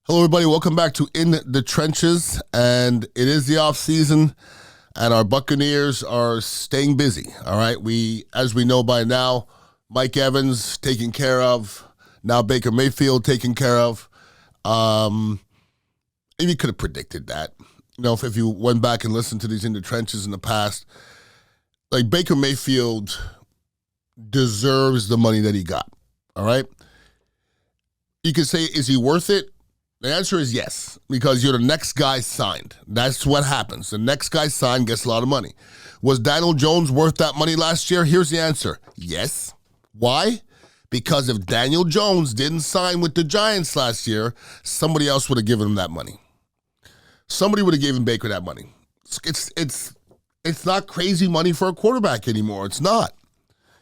Hello, everybody. Welcome back to In the Trenches. And it is the off season, and our Buccaneers are staying busy. All right. As we know by now, Mike Evans taken care of. Now Baker Mayfield taken care of. And you could have predicted that. You know, if you went back and listened to these In the Trenches in the past, like Baker Mayfield deserves the money that he got. All right. You could say, is he worth it? The answer is yes, because you're the next guy signed. That's what happens. The next guy signed gets a lot of money. Was Daniel Jones worth that money last year? Here's the answer. Yes. Why? Because if Daniel Jones didn't sign with the Giants last year, somebody else would have given him that money. Somebody would have given Baker that money. It's not crazy money for a quarterback anymore. It's not.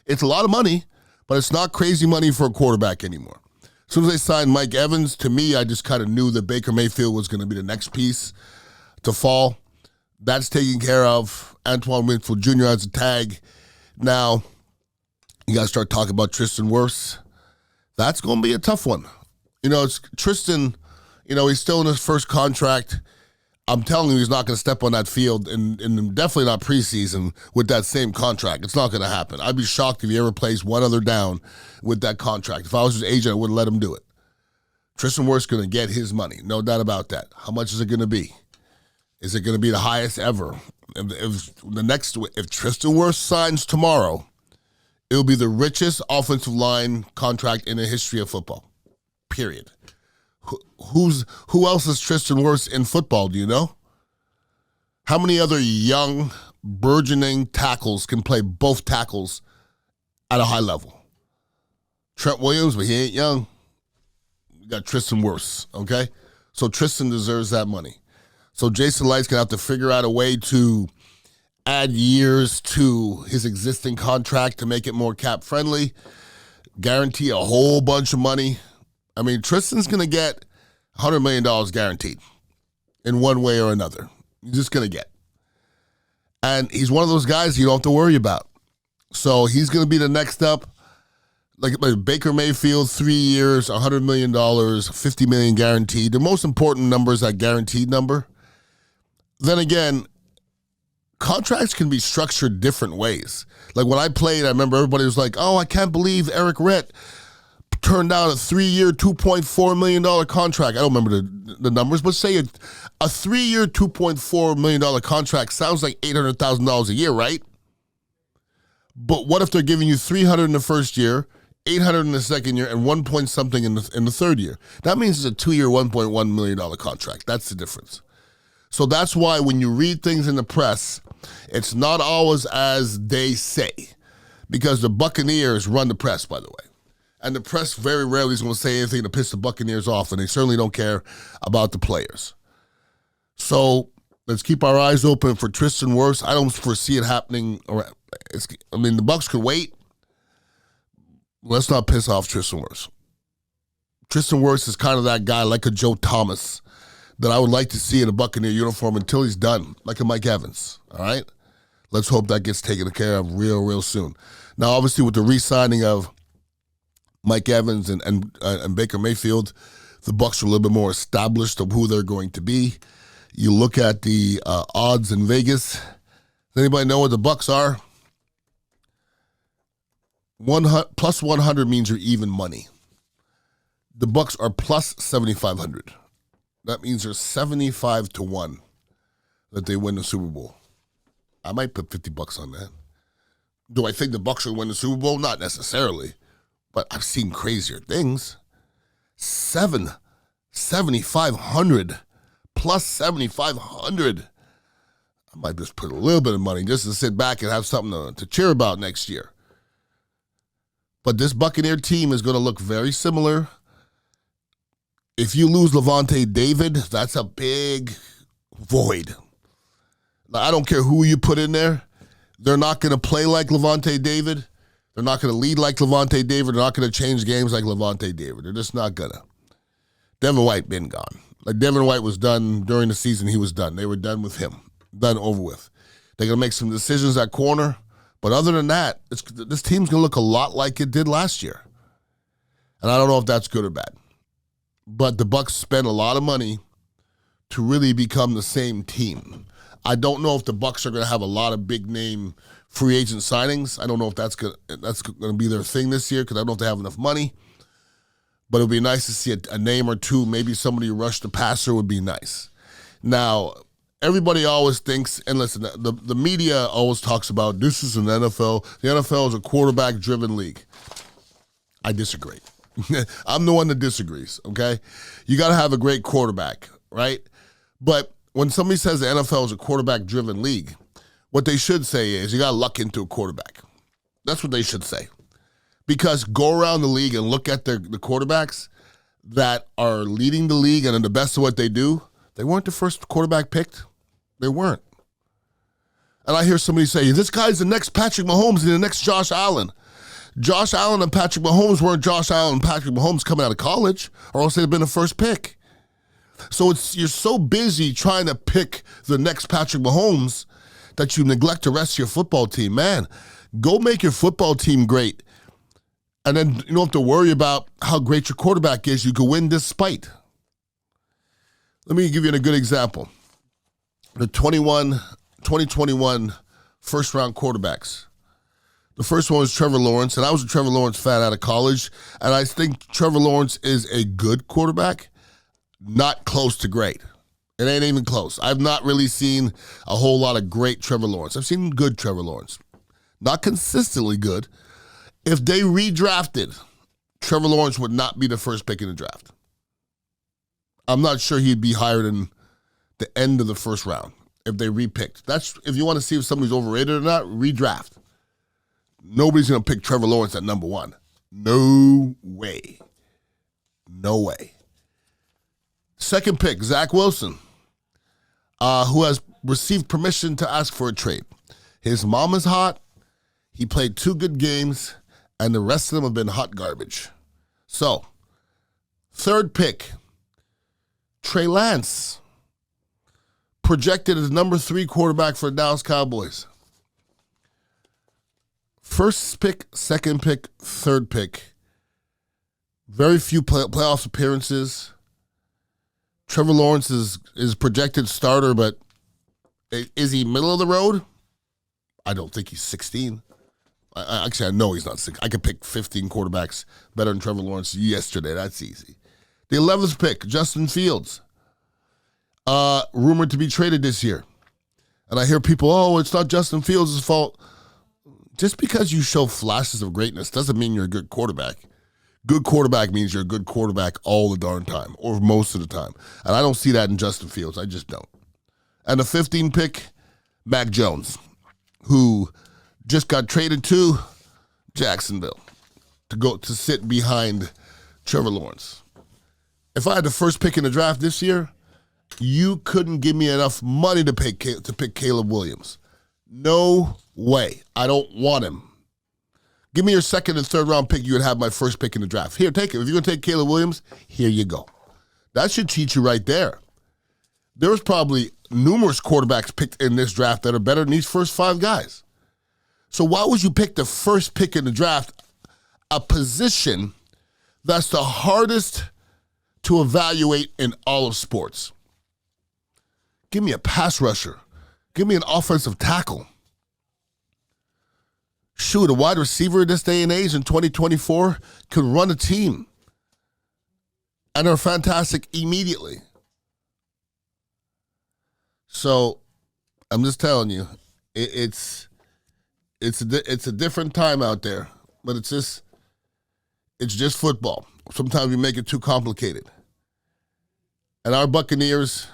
It's a lot of money, but it's not crazy money for a quarterback anymore. As soon as they signed Mike Evans, to me, I just kind of knew that Baker Mayfield was going to be the next piece to fall. That's taken care of. Antoine Winfield Jr. has a tag. Now, you got to start talking about Tristan Wirfs. That's going to be a tough one. You know, it's Tristan, he's still in his first contract. I'm telling you, he's not going to step on that field, and definitely not preseason with that same contract. It's not going to happen. I'd be shocked if he ever plays one other down with that contract. If I was his agent, I wouldn't let him do it. Tristan Wirfs is going to get his money, no doubt about that. How much is it going to be? Is it going to be the highest ever? If Tristan Wirfs signs tomorrow, it'll be the richest offensive line contract in the history of football. Period. Who else is Tristan Wirfs in football, do you know? How many other young, burgeoning tackles can play both tackles at a high level? Trent Williams, but he ain't young. We got Tristan Wirfs, okay? So Tristan deserves that money. So Jason Light's going to have to figure out a way to add years to his existing contract to make it more cap-friendly, guarantee a whole bunch of money. I mean, Tristan's going to get $100 million guaranteed in one way or another. He's just going to get. And he's one of those guys you don't have to worry about. So he's going to be the next up. Like Baker Mayfield, 3 years, $100 million, $50 million guaranteed. The most important number is that guaranteed number. Then again, contracts can be structured different ways. Like when I played, I remember everybody was like, oh, I can't believe Eric Rett turned down a 3-year, $2.4 million contract. I don't remember the numbers, but say a 3-year, $2.4 million contract sounds like $800,000 a year, right? But what if they're giving you $300 in the first year, $800 in the second year, and 1 point something in the third year? That means it's a 2-year, $1.1 million contract. That's the difference. So that's why when you read things in the press, it's not always as they say, because the Buccaneers run the press, by the way. And the press very rarely is going to say anything to piss the Buccaneers off, and they certainly don't care about the players. So let's keep our eyes open for Tristan Wirfs. I don't foresee it happening. The Bucs could wait. Let's not piss off Tristan Wirfs. Tristan Wirfs is kind of that guy, like a Joe Thomas, that I would like to see in a Buccaneer uniform until he's done, like a Mike Evans. All right? Let's hope that gets taken care of real soon. Now, obviously, with the re-signing of Mike Evans and Baker Mayfield, the Bucs are a little bit more established of who they're going to be. You look at the odds in Vegas. Does anybody know what the Bucs are? Plus 100 means you're even money. The Bucs are plus 7,500. That means they're 75 to 1 that they win the Super Bowl. I might put $50 on that. Do I think the Bucs will win the Super Bowl? Not necessarily. But I've seen crazier things. 7,500 plus 7,500. I might just put a little bit of money just to sit back and have something to cheer about next year. But this Buccaneer team is going to look very similar. If you lose Lavonte David, that's a big void. Now, I don't care who you put in there. They're not going to play like Lavonte David. They're not going to lead like Lavonte David. They're not going to change games like Lavonte David. They're just not going to. Devin White been gone. Like Devin White was done during the season. He was done. They were done with him. Done, over with. They're going to make some decisions at corner. But other than that, this team's going to look a lot like it did last year. And I don't know if that's good or bad. but the Bucs spent a lot of money to really become the same team. I don't know if the Bucs are going to have a lot of big name free agent signings. I don't know if that's going to be their thing this year because I don't know if they have enough money. But it would be nice to see a name or two. Maybe somebody who rushed the passer would be nice. Now, everybody always thinks, and listen, the media always talks about this is an NFL. The NFL is a quarterback-driven league. I disagree. I'm the one that disagrees, okay? You got to have a great quarterback, right? But when somebody says the NFL is a quarterback-driven league, what they should say is you got to luck into a quarterback. That's what they should say. Because go around the league and look at the quarterbacks that are leading the league and are the best of what they do, they weren't the first quarterback picked. They weren't. And I hear somebody say, this guy's the next Patrick Mahomes and the next Josh Allen. Josh Allen and Patrick Mahomes weren't Josh Allen and Patrick Mahomes coming out of college, or else they'd have been the first pick. So you're so busy trying to pick the next Patrick Mahomes that you neglect the rest of your football team. Man, go make your football team great. And then you don't have to worry about how great your quarterback is. You can win despite. Let me give you a good example. The 2021 first-round quarterbacks. The first one was Trevor Lawrence, and I was a Trevor Lawrence fan out of college, and I think Trevor Lawrence is a good quarterback, not close to great. It ain't even close. I've not really seen a whole lot of great Trevor Lawrence. I've seen good Trevor Lawrence. Not consistently good. If they redrafted, Trevor Lawrence would not be the first pick in the draft. I'm not sure he'd be higher than the end of the first round if they repicked. That's if you want to see if somebody's overrated or not, redraft. Nobody's going to pick Trevor Lawrence at number one. No way. No way. Second pick, Zach Wilson, who has received permission to ask for a trade. His mom is hot. He played 2 good games, and the rest of them have been hot garbage. So, third pick, Trey Lance, projected as number 3 quarterback for the Dallas Cowboys. First pick, second pick, third pick. Very few playoff appearances. Trevor Lawrence is projected starter, but is he middle of the road? I don't think he's 16. Actually, I know he's not 16. I could pick 15 quarterbacks better than Trevor Lawrence yesterday. That's easy. The 11th pick, Justin Fields. Rumored to be traded this year. And I hear people, it's not Justin Fields' fault. Just because you show flashes of greatness doesn't mean you're a good quarterback. Good quarterback means you're a good quarterback all the darn time, or most of the time. And I don't see that in Justin Fields. I just don't. And the 15th pick, Mac Jones, who just got traded to Jacksonville to sit behind Trevor Lawrence. If I had the first pick in the draft this year, you couldn't give me enough money to pick Caleb Williams. No way. I don't want him. Give me your second and third round pick. You would have my first pick in the draft. Here, take it. If you're going to take Caleb Williams, here you go. That should teach you right there. There was probably numerous quarterbacks picked in this draft that are better than these first 5 guys. So why would you pick the first pick in the draft, a position that's the hardest to evaluate in all of sports? Give me a pass rusher. Give me an offensive tackle. Shoot, a wide receiver in this day and age in 2024 could run a team. And are fantastic immediately. So, I'm just telling you, it's a different time out there, but it's just football. Sometimes we make it too complicated. And our Buccaneers,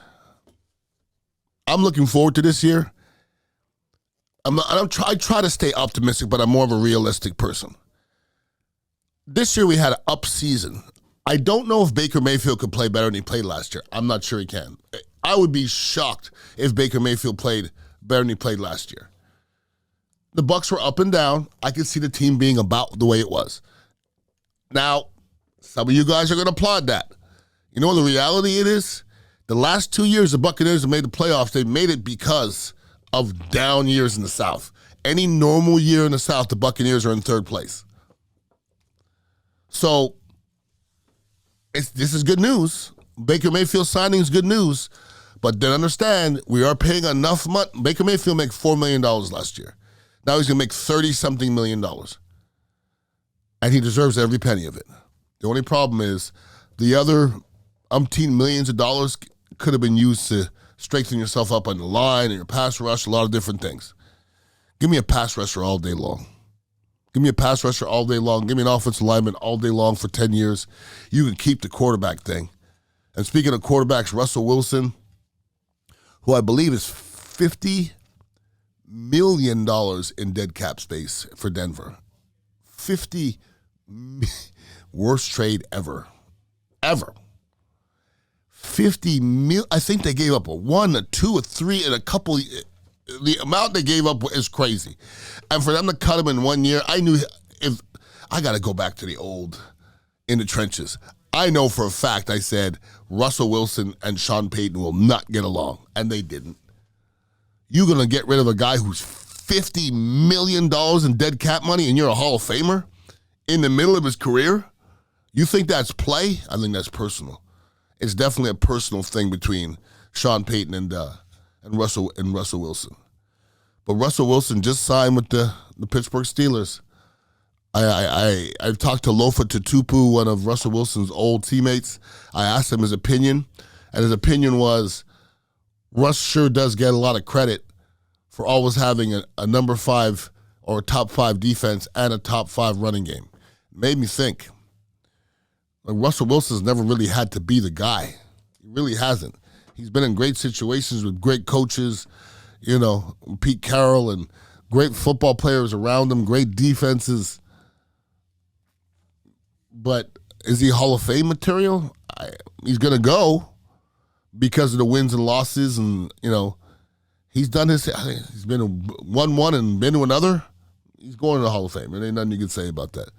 I'm looking forward to this year. I try to stay optimistic, but I'm more of a realistic person. This year we had an up season. I don't know if Baker Mayfield could play better than he played last year. I'm not sure he can. I would be shocked if Baker Mayfield played better than he played last year. The Bucs were up and down. I could see the team being about the way it was. Now, some of you guys are going to applaud that. You know what the reality it is? The last 2 years the Buccaneers have made the playoffs. They made it because of down years in the South. Any normal year in the South, the Buccaneers are in third place. So, This is good news. Baker Mayfield signing is good news. But then understand, we are paying enough money. Baker Mayfield made $4 million last year. Now he's going to make 30-something million. And he deserves every penny of it. The only problem is the other umpteen millions of dollars could have been used to strengthen yourself up on the line and your pass rush, a lot of different things. Give me a pass rusher all day long. Give me a pass rusher all day long. Give me an offensive lineman all day long for 10 years. You can keep the quarterback thing. And speaking of quarterbacks, Russell Wilson, who I believe is $50 million in dead cap space for Denver. Worst trade ever. Ever. 50 mil. I think they gave up a 1, a 2, a 3, and a couple. The amount they gave up is crazy. And for them to cut him in 1 year, I knew if I got to go back to the old in the trenches. I know for a fact I said Russell Wilson and Sean Payton will not get along, and they didn't. You're going to get rid of a guy who's $50 million in dead cap money, and you're a Hall of Famer in the middle of his career? You think that's play? I think that's personal. It's definitely a personal thing between Sean Payton and Russell Wilson. But Russell Wilson just signed with the Pittsburgh Steelers. I've talked to Lofa Tatupu, one of Russell Wilson's old teammates. I asked him his opinion, and his opinion was Russ sure does get a lot of credit for always having a number 5 or a top 5 defense and a top 5 running game. It made me think. Like Russell Wilson's never really had to be the guy. He really hasn't. He's been in great situations with great coaches, Pete Carroll, and great football players around him, great defenses. But is he Hall of Fame material? He's going to go because of the wins and losses, and, he's done his. He's been 1-1 and been to another. He's going to the Hall of Fame. There ain't nothing you can say about that.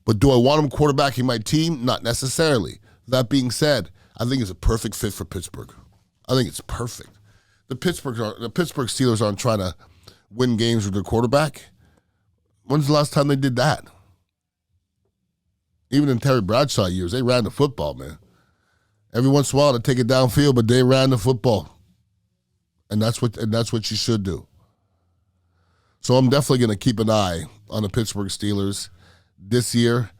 But do I want him quarterbacking my team? Not necessarily. That being said, I think it's a perfect fit for Pittsburgh. I think it's perfect. The Pittsburgh Steelers aren't trying to win games with their quarterback. When's the last time they did that? Even in Terry Bradshaw years, they ran the football, man. Every once in a while, they take it downfield, but they ran the football. And that's what you should do. So I'm definitely going to keep an eye on the Pittsburgh Steelers this year.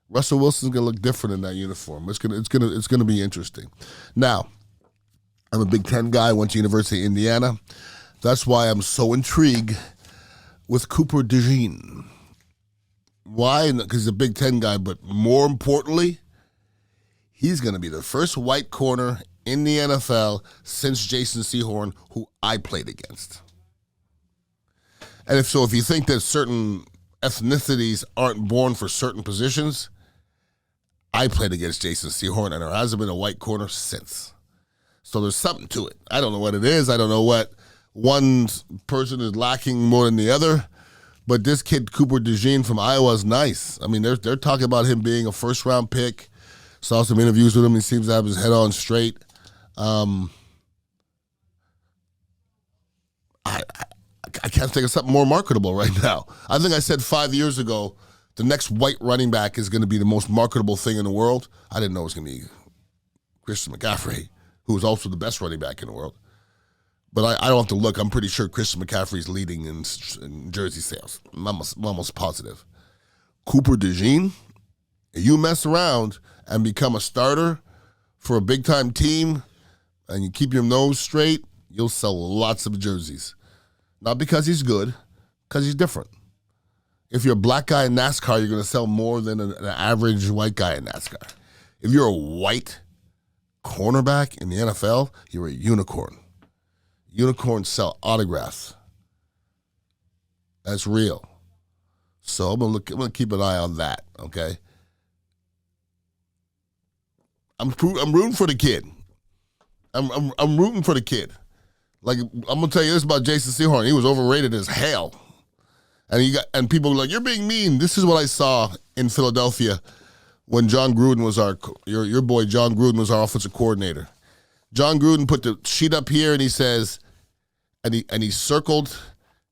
Russell Wilson's going to look different in that uniform. It's going to be interesting. Now, I'm a Big Ten guy. I went to University of Indiana. That's why I'm so intrigued with Cooper DeJean. Why? Because he's a Big Ten guy, but more importantly, he's going to be the first white corner in the NFL since Jason Sehorn, who I played against. And if you think that certain ethnicities aren't born for certain positions, I played against Jason Sehorn, and there hasn't been a white corner since. So there's something to it. I don't know what it is. I don't know what one person is lacking more than the other. But this kid, Cooper DeJean from Iowa, is nice. I mean, they're talking about him being a first-round pick. Saw some interviews with him. He seems to have his head on straight. I can't think of something more marketable right now. I think I said 5 years ago, the next white running back is going to be the most marketable thing in the world. I didn't know it was going to be Christian McCaffrey, who is also the best running back in the world. But I don't have to look. I'm pretty sure Christian McCaffrey's leading in jersey sales. I'm almost positive. Cooper DeJean, if you mess around and become a starter for a big-time team and you keep your nose straight, you'll sell lots of jerseys. Not because he's good, because he's different. If you're a black guy in NASCAR, you're going to sell more than an average white guy in NASCAR. If you're a white cornerback in the NFL, you're a unicorn. Unicorns sell autographs. That's real. So I'm gonna keep an eye on that. Okay. I'm rooting for the kid. I'm rooting for the kid. Like, I'm gonna tell you this about Jason Sehorn. He was overrated as hell, and people were like, "You're being mean." This is what I saw in Philadelphia when John Gruden was your boy John Gruden was our offensive coordinator. John Gruden put the sheet up here, and he says, and he circled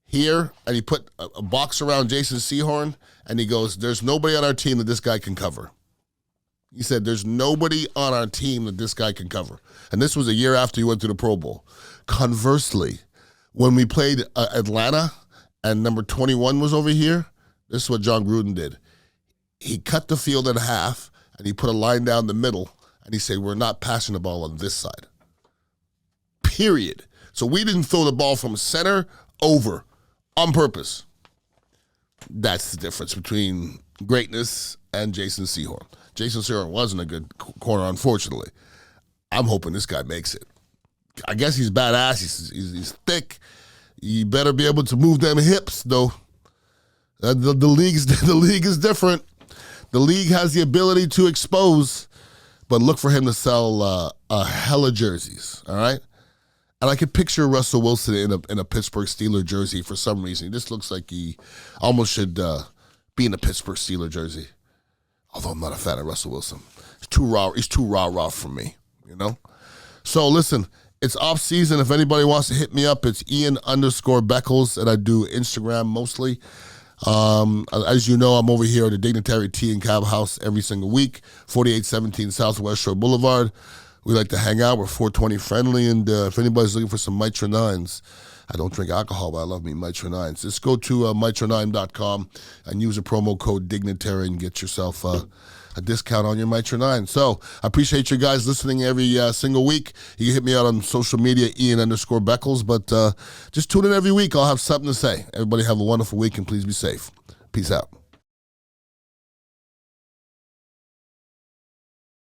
here, and he put a box around Jason Sehorn, and he goes, "There's nobody on our team that this guy can cover." He said, there's nobody on our team that this guy can cover. And this was a year after he went to the Pro Bowl. Conversely, when we played Atlanta and number 21 was over here, this is what John Gruden did. He cut the field in half, and he put a line down the middle, and he said, we're not passing the ball on this side. Period. So we didn't throw the ball from center over on purpose. That's the difference between greatness and Jason Sehorn. Jason Sehorn wasn't a good corner, unfortunately. I'm hoping this guy makes it. I guess he's badass. He's thick. You better be able to move them hips, though. The league is different. The league has the ability to expose, but look for him to sell a hella jerseys, all right? And I could picture Russell Wilson in a Pittsburgh Steelers jersey for some reason. He just looks like he almost should be in a Pittsburgh Steelers jersey. Although I'm not a fan of Russell Wilson. He's too rah for me, you know? So listen, it's off season. If anybody wants to hit me up, it's Ian_Beckles, and I do Instagram mostly. As you know, I'm over here at the Dignitary Tea and Cab House every single week, 4817 Southwest Shore Boulevard. We like to hang out. We're 420 friendly, and if anybody's looking for some Mitra 9s, I don't drink alcohol, but I love me Mitra 9s. Just go to mitra9.com and use the promo code Dignitary and get yourself a discount on your Mitra 9. So I appreciate you guys listening every single week. You can hit me out on social media, Ian_Beckles, but just tune in every week. I'll have something to say. Everybody have a wonderful week, and please be safe. Peace out.